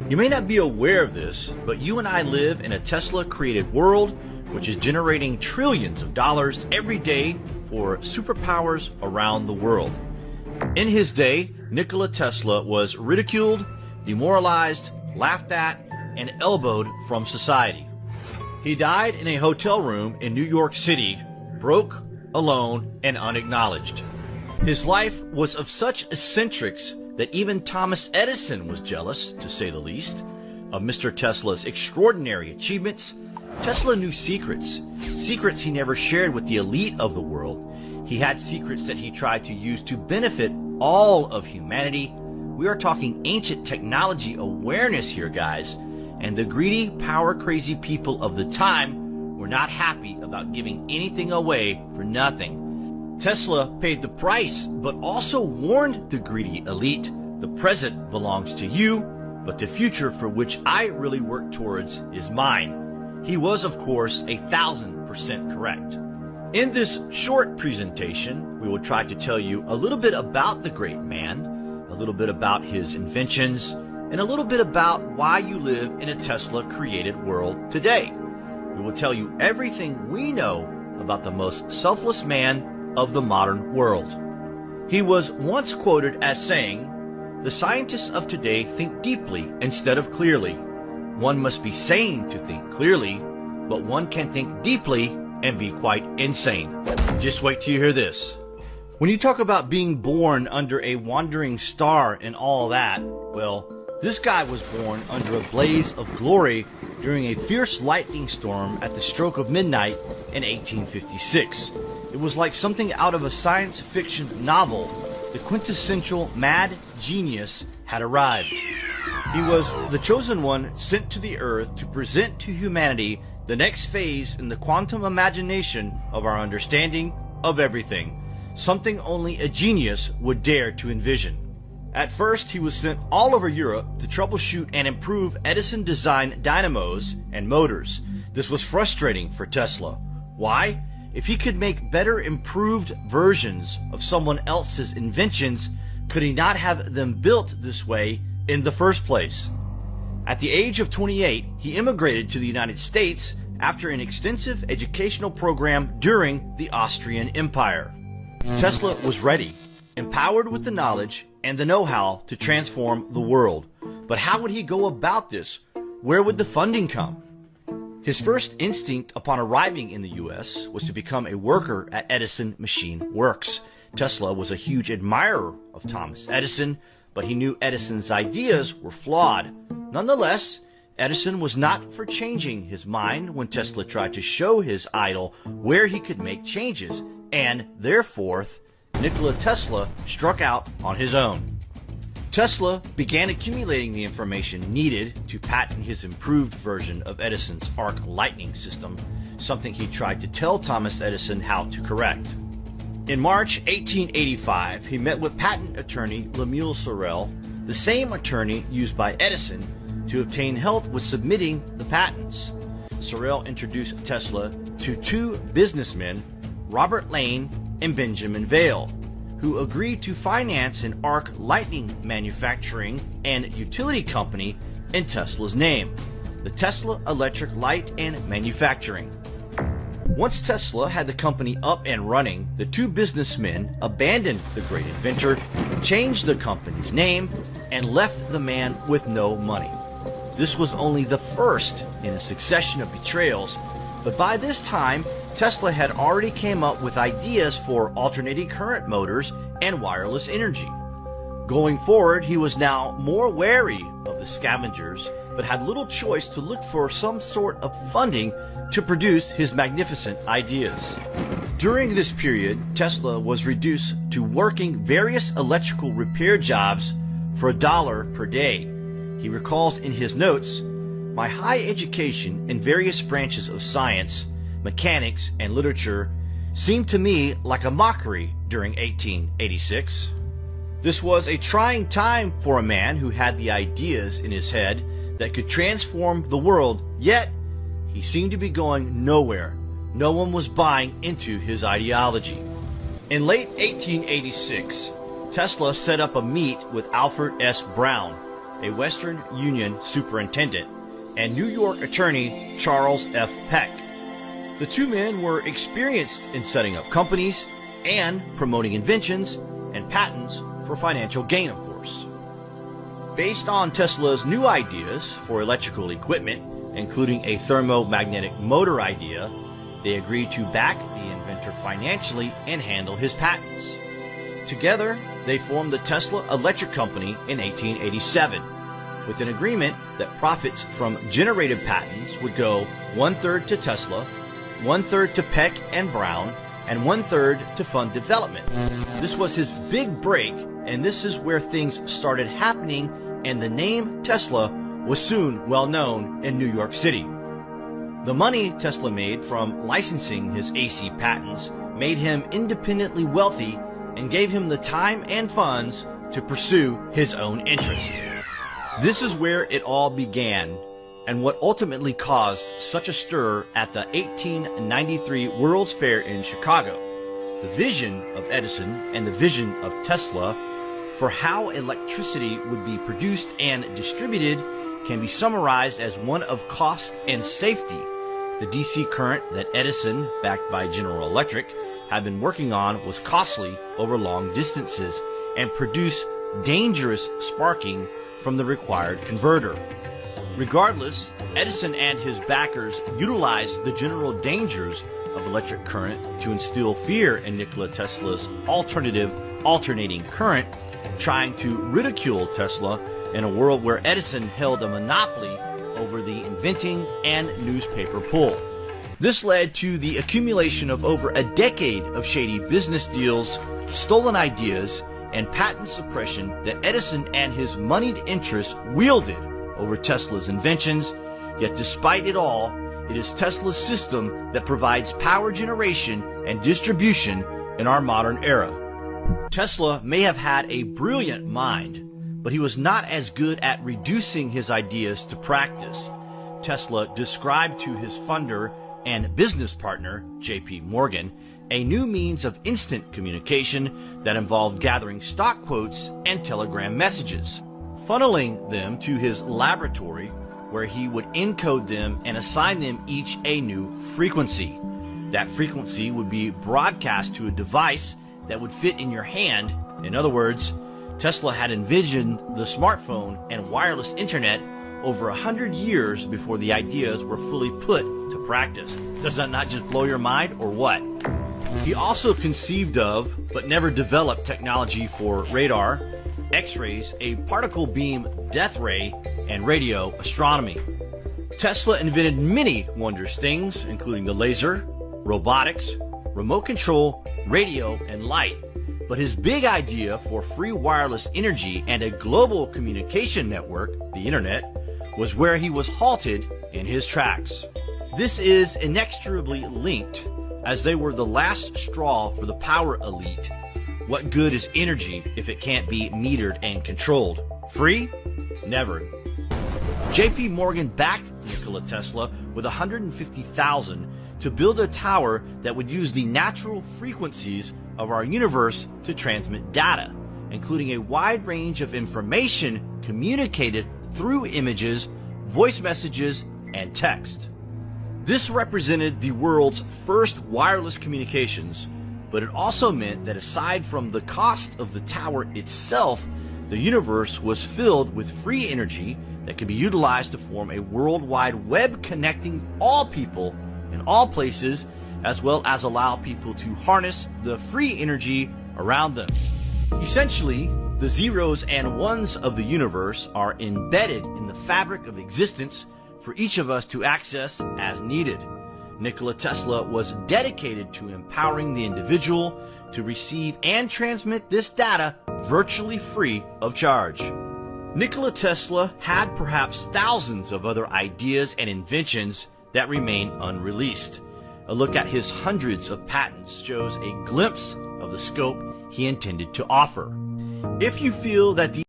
You may not be aware of this, but you and I live in a Tesla-created world which is generating trillions of dollars every day for superpowers around the world. In his day, Nikola Tesla was ridiculed, demoralized, laughed at, and elbowed from society. He died in a hotel room in New York City, broke, alone, and unacknowledged. His life was of such eccentrics that even Thomas Edison was jealous, to say the least, of Mr. Tesla's extraordinary achievements. Tesla knew secrets he never shared with the elite of the world. He had secrets that he tried to use to benefit all of humanity. We are talking ancient technology awareness here, guys, and the greedy, power-crazy people of the time were not happy about giving anything away for nothing. Tesla paid the price, but also warned the greedy elite, the present belongs to you, but the future for which I really work towards is mine. He was, of course, 1,000% correct. In this short presentation, we will try to tell you a little bit about the great man, a little bit about his inventions, and a little bit about why you live in a Tesla-created world today. We will tell you everything we know about the most selfless man of the modern world. He was once quoted as saying, "The scientists of today think deeply instead of clearly. One must be sane to think clearly, but one can think deeply and be quite insane." Just wait till you hear this. When you talk about being born under a wandering star and all that, well, this guy was born under a blaze of glory during a fierce lightning storm at the stroke of midnight in 1856. It was like something out of a science fiction novel. The quintessential mad genius had arrived. He was the chosen one sent to the earth to present to humanity the next phase in the quantum imagination of our understanding of everything, something only a genius would dare to envision. At first, he was sent all over Europe to troubleshoot and improve Edison-designed dynamos and motors. This was frustrating for Tesla. Why? If he could make better improved versions of someone else's inventions, could he not have them built this way in the first place? At the age of 28, he immigrated to the United States after an extensive educational program during the Austrian Empire. Tesla was ready, empowered with the knowledge and the know-how to transform the world. But how would he go about this? Where would the funding come? His first instinct upon arriving in the U.S. was to become a worker at Edison Machine Works. Tesla was a huge admirer of Thomas Edison, but he knew Edison's ideas were flawed. Nonetheless, Edison was not for changing his mind when Tesla tried to show his idol where he could make changes, and therefore, Nikola Tesla struck out on his own. Tesla began accumulating the information needed to patent his improved version of Edison's arc lightning system, something he tried to tell Thomas Edison how to correct. In March 1885, he met with patent attorney Lemuel Sorel, the same attorney used by Edison, to obtain help with submitting the patents. Sorel introduced Tesla to two businessmen, Robert Lane and Benjamin Vail, who agreed to finance an arc lightning manufacturing and utility company in Tesla's name, the Tesla Electric Light and Manufacturing. Once Tesla had the company up and running, the two businessmen abandoned the great inventor, changed the company's name, and left the man with no money. This was only the first in a succession of betrayals, but by this time, Tesla had already came up with ideas for alternating current motors and wireless energy. Going forward, he was now more wary of the scavengers, but had little choice to look for some sort of funding to produce his magnificent ideas. During this period, Tesla was reduced to working various electrical repair jobs for $1 per day. He recalls in his notes, "My high education in various branches of science, mechanics, and literature seemed to me like a mockery during 1886. This was a trying time for a man who had the ideas in his head that could transform the world, yet he seemed to be going nowhere. No one was buying into his ideology." In late 1886, Tesla set up a meet with Alfred S. Brown, a Western Union superintendent, and New York attorney Charles F. Peck. The two men were experienced in setting up companies and promoting inventions and patents for financial gain, of course. Based on Tesla's new ideas for electrical equipment, including a thermomagnetic motor idea, they agreed to back the inventor financially and handle his patents. Together, they formed the Tesla Electric Company in 1887, with an agreement that profits from generative patents would go 1/3 to Tesla, 1/3 to Peck and Brown, and 1/3 to fund development. This was his big break, and this is where things started happening, and the name Tesla was soon well known in New York City. The money Tesla made from licensing his AC patents made him independently wealthy and gave him the time and funds to pursue his own interest. This is where it all began, and what ultimately caused such a stir at the 1893 World's Fair in Chicago. The vision of Edison and the vision of Tesla for how electricity would be produced and distributed can be summarized as one of cost and safety. The DC current that Edison, backed by General Electric, had been working on was costly over long distances and produced dangerous sparking from the required converter. Regardless, Edison and his backers utilized the general dangers of electric current to instill fear in Nikola Tesla's alternative alternating current, trying to ridicule Tesla in a world where Edison held a monopoly over the inventing and newspaper pull. This led to the accumulation of over a decade of shady business deals, stolen ideas, and patent suppression that Edison and his moneyed interests wielded over Tesla's inventions. Yet despite it all, it is Tesla's system that provides power generation and distribution in our modern era. Tesla may have had a brilliant mind, but he was not as good at reducing his ideas to practice. Tesla described to his funder and business partner, J.P. Morgan, a new means of instant communication that involved gathering stock quotes and telegram messages, funneling them to his laboratory where he would encode them and assign them each a new frequency. That frequency would be broadcast to a device that would fit in your hand. In other words, Tesla had envisioned the smartphone and wireless internet over 100 years before the ideas were fully put to practice. Does that not just blow your mind, or what? He also conceived of, but never developed, technology for radar, X-rays, a particle beam death ray, and radio astronomy. Tesla invented many wondrous things, including the laser, robotics, remote control, radio, and light. But his big idea for free wireless energy and a global communication network, the internet, was where he was halted in his tracks. This is inextricably linked, as they were the last straw for the power elite. What good is energy if it can't be metered and controlled? Free? Never. J.P. Morgan backed Nikola Tesla with $150,000 to build a tower that would use the natural frequencies of our universe to transmit data, including a wide range of information communicated through images, voice messages, and text. This represented the world's first wireless communications, but it also meant that aside from the cost of the tower itself, the universe was filled with free energy that could be utilized to form a worldwide web connecting all people in all places, as well as allow people to harness the free energy around them. Essentially, the zeros and ones of the universe are embedded in the fabric of existence for each of us to access as needed. Nikola Tesla was dedicated to empowering the individual to receive and transmit this data virtually free of charge. Nikola Tesla had perhaps thousands of other ideas and inventions that remain unreleased. A look at his hundreds of patents shows a glimpse of the scope he intended to offer. If you feel that the